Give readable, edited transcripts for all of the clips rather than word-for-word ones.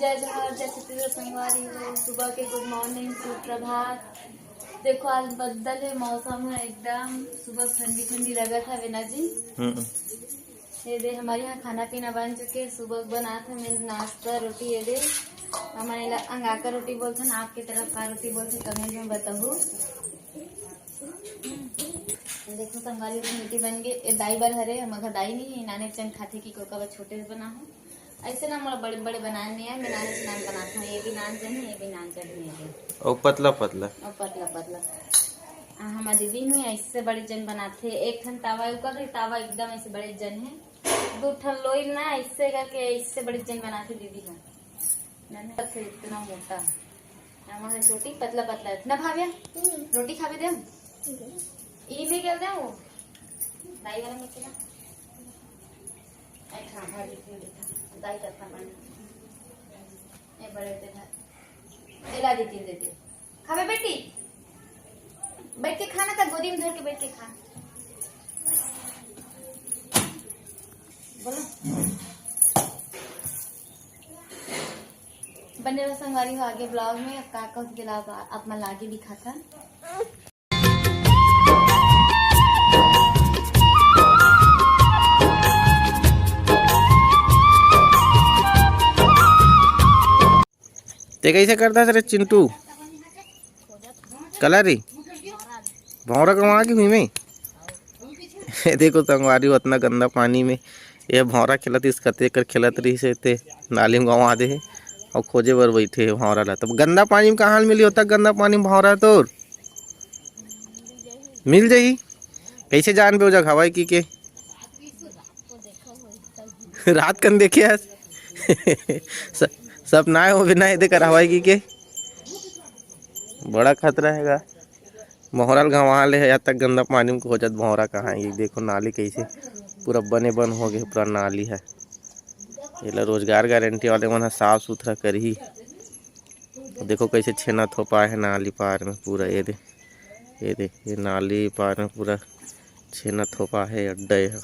जय जवाहर जय छत्तीसगढ़ संगवारी हो। सुबह के गुड मॉर्निंग सुप्रभात। देखो आज बदल है, मौसम है एकदम, सुबह ठंडी ठंडी लगा था बिना जी। ये दे हमारे यहाँ खाना पीना बन चुके। सुबह बना था मेरे नाश्ता रोटी। ये दे हमारे अंगा का रोटी बोलते हैं, आपकी तरफ का रोटी बोलते कमेंट में बताओ। देखो संगवारी रोटी बन गई। दाई बार हरे हमारे घर दाई नहीं है, नाने चंद खाते की कोका छोटे से बना हूँ। ऐसे ना मोला बड़े बड़े बनाने नहीं है, मैं नाने से नान बनाता हूँ। ये भी नान चढ़ी है, ये भी नान चढ़ी है, और पतला पतला और पतला पतला। हमारे दीदी में ऐसे बड़े जन बनाते। एक ठन तावा ऊपर तावा एकदम ऐसे बड़े जन है, दो ठन लोई ना ऐसे करके ऐसे बड़े जन बनाते दीदी का। मैंने इतना मोटा हमारे छोटी पतला पतला ना भाव्या रोटी खा भी दे ई भी कर दे वो दाई वाला में ना ऐसा भाजी दाई का खाना ये बड़े थे इला देती देती खावे बेटी बैठ के खाना था, गोदी में धर के बैठ के खा। बोलो बने रहो संगवारी हो आगे ब्लॉग में। अब काका के अलावा आप मैं लागे दिखा था। ते कैसे करता सर चिंटू कलरी भौरा कमा की हुई में देखो संगवारी उतना गंदा पानी में ये भौरा खेलत इस कते कर खेलत रही से ते नाली में गाँव आदे है और खोजे बर बैठे है भौरा ला। तब गंदा पानी में कहाँ मिली होता, गंदा पानी में भौरा तो मिल जाही। कैसे जान पे जगह हवाई की के रात कन देखे आज सब ना हो बिना ये कर हवाई की के बड़ा खतरा हैगा। मोहरल गंवा ले या तक गंदा पानी में खोजत भौरा कहाँ है। देखो नाली कैसे पूरा बने बन हो गए, पूरा नाली है। ये रोजगार गारंटी वाले मन साफ सुथरा कर ही। देखो कैसे छेना थोपा है नाली पार में पूरा। ये दे ये नाली पार में पूरा छेना थोपा है। अड्डा है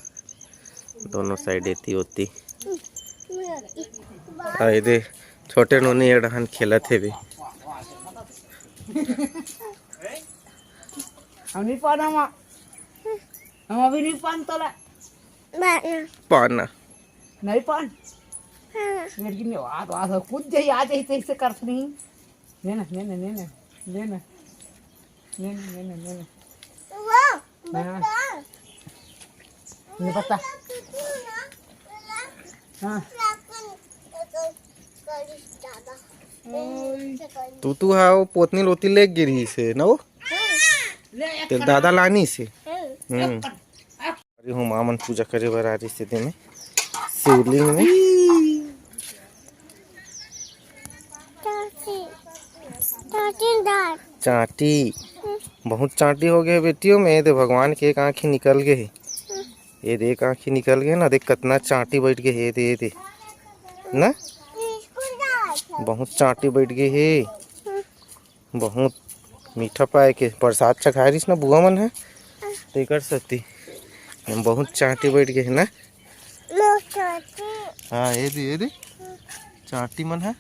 दोनों साइड एती होती। ये दे छोटे नोनी एडहन खेलत है भी। हम अभी नहीं पान तोला पाना नहीं पान मेरी ने वाद वाद कुछ जाई आ जाई ऐसे करत नहीं। लेना लेना लेना लेना लेना लेना लेना नहीं पता हाँ तू हाँ वो पोतनी लोती ले गिरी से ना वो तेरे दादा लानी से अरे हूँ मामन पूजा करे बर आ रही स्थिति में शिवलिंग में। चाटी बहुत चाटी हो गए बेटियों में। तो भगवान के एक आँखी निकल गए है। ये देख आँखी निकल गए ना, देख कितना चाटी बैठ गए है। दे ना बहुत चाटी बैठ गई है। बहुत मीठा पाए के प्रसाद चखा रही ना बुआ मन है तो कर सकती। बहुत चाटी बैठ गए है ना। हाँ ये दे चाटी मन है।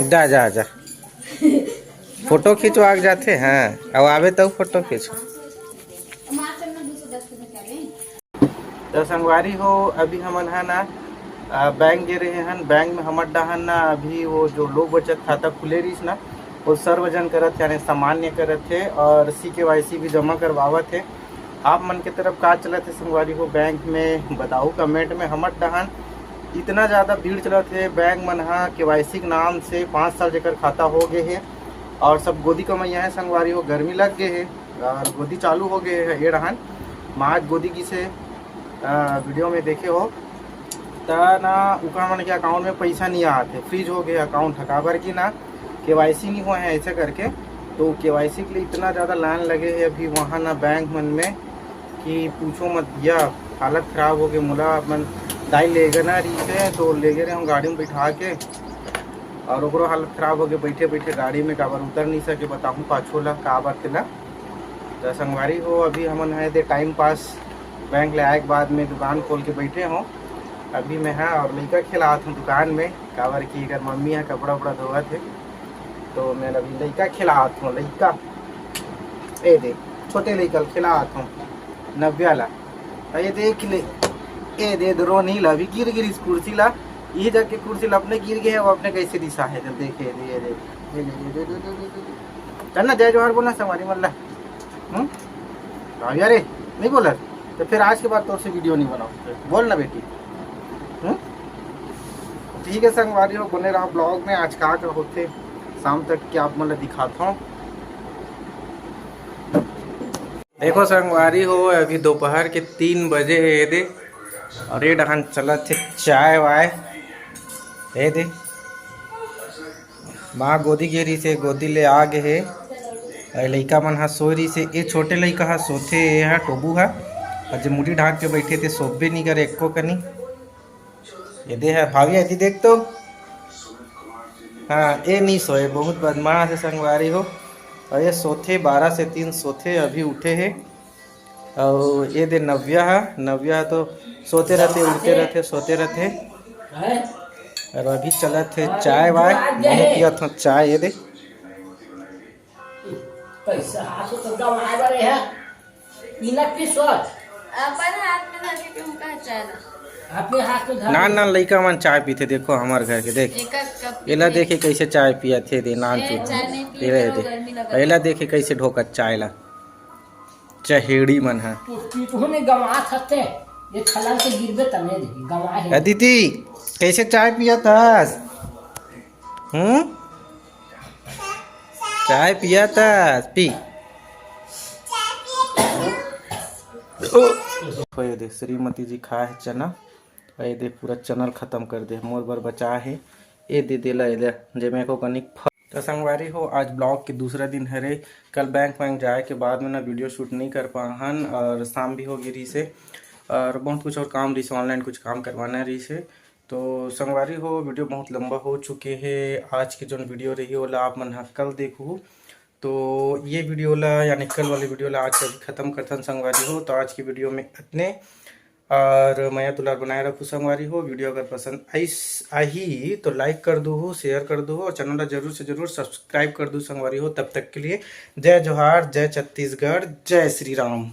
जा जा जा फोटो खींचवा जाते हैं। अब आवे तो फोटो खींचो। तो संगवारी हो अभी हम है ना बैंक गे रहे हैं। बैंक में हमर डहन ना अभी वो जो लोग बचत खाता खुले रही ना वो सर्वजन करत यानी सामान्य करत थे और CKYC भी जमा करवावत थे। आप मन के तरफ का चलत है संगवारी हो बैंक में बताओ कमेंट में। हमर डहन इतना ज़्यादा भीड़ चलत है बैंक मन हा KYC के नाम से 5 साल जेकर खाता हो गए है और सब गोदी कमैया है संगवारी हो। गर्मी लग गए है और गोदी चालू हो गए है। ये रहन माज गोदी की से वीडियो में देखे हो ना उका मन के अकाउंट में पैसा नहीं आते, फ्रीज हो गए अकाउंट हकाबर की ना KYC नहीं हुआ है ऐसे करके। तो केवाईसी के लिए इतना ज़्यादा लाइन लगे है अभी वहाँ ना बैंक मन में कि पूछो मत भैया, हालत ख़राब हो गई। मुला अपन दाई ले गए ना रही से, तो ले गए हम गाड़ी में बैठा के, और ओकरो हालत ख़राब हो गई बैठे बैठे गाड़ी में। काबर उतर नहीं सके बताऊँ पाछो ला का बात ला। तो संगवारी हो अभी हमन है दे टाइम पास बैंक ले आए के बाद में दुकान खोल के बैठे हों। अभी मैं है और लड़का खिलात हूँ दुकान में, काबर की अगर मम्मी है कपड़ा उपड़ा धोआ थे, तो मैं अभी लड़का खिलात हूँ। लड़का ए देख, छोटे लड़का खिलात हूँ नव्या ला। ये देख ले, ए दे रो नहीं ला, अभी गिर गिर इस कुर्सी ला, ये जाके कुर्सी ला अपने गिर गए, वो अपने कैसे दिशा है। जब देखे दे दे चल ना, जय जोहार बोलना संगवारी मल्ला। यारे नहीं बोला तो फिर आज के बाद तो से वीडियो नहीं बनाओ, बोल ना बेटी। ठीक है संगवारी हो, बने रहा ब्लॉग में। आज का होते शाम तक क्या आप मतलब दिखाता हूँ। देखो संगवारी हो अभी दोपहर के 3 बजे है ये दे, और ये डहान चला थे चाय वाय। ये दे माँ गोदी घेरी से गोदी ले आ गए है। लड़का मन हा सो रही से, ये छोटे लड़का हा सोथे है टोबू हा, और जो मुड़ी ढाक के बैठे थे सोबे नहीं करे एको कनी। ये दे है भाभी ऐसी देख तो, हाँ ये नहीं सोए, बहुत बदमाश है संगवारी हो। और ये सोथे 12 से 3 सोथे, अभी उठे हैं। और ये दे नव्या है, नव्या तो सोते रहते उठते रहते सोते रहते। और अभी चला थे चाय वाय, मैंने किया था चाय। ये दे कैसा हाथ तो गवाए बारे है इना की सोच अपन हाथ में धर के क्यों कहा चाय ना, अपने हाथ में धर ना ना लड़का मन चाय पीते। देखो हमारे घर के देख, एक कप एला देखे कैसे चाय पिया थे दे नान चाय नहीं पी पी रहे तो गर्मी थे। लगा। एला देखे कैसे ढोकत चाय ला, चहेड़ी मन है। तो ने गवा सकते ये खला से गिरबे तने दे गवा है। अदिति कैसे चाय पिया था? चाय पिया था, पी। ये देख श्रीमती जी खाए है चना, ये देख पूरा चनल खत्म कर दे, मोर बर बचा है। ये दे देला जे मैं को कनिक। तो संगवारी हो आज ब्लॉग के दूसरा दिन है रे। कल बैंक जाए के बाद में ना वीडियो शूट नहीं कर पाहन, और शाम भी हो गई रही से, और बहुत कुछ और काम रही से, ऑनलाइन कुछ काम करवाना रही से। तो संगवारी हो वीडियो बहुत लंबा हो चुके हैं। आज की जो वीडियो रही ओला आप मन कल देखू, तो ये वीडियो ला यानी कल वाली वीडियो ला आज कभी ख़त्म करथन संगवारी हो। तो आज की वीडियो में इतने, और मैं दुलार बनाए रखूँ संगवारी हो। वीडियो अगर पसंद आई तो लाइक कर दो, शेयर कर दो, और चैनल जरूर से जरूर सब्सक्राइब कर दो संगवारी हो। तब तक के लिए जय जोहार, जय छत्तीसगढ़, जय श्री राम।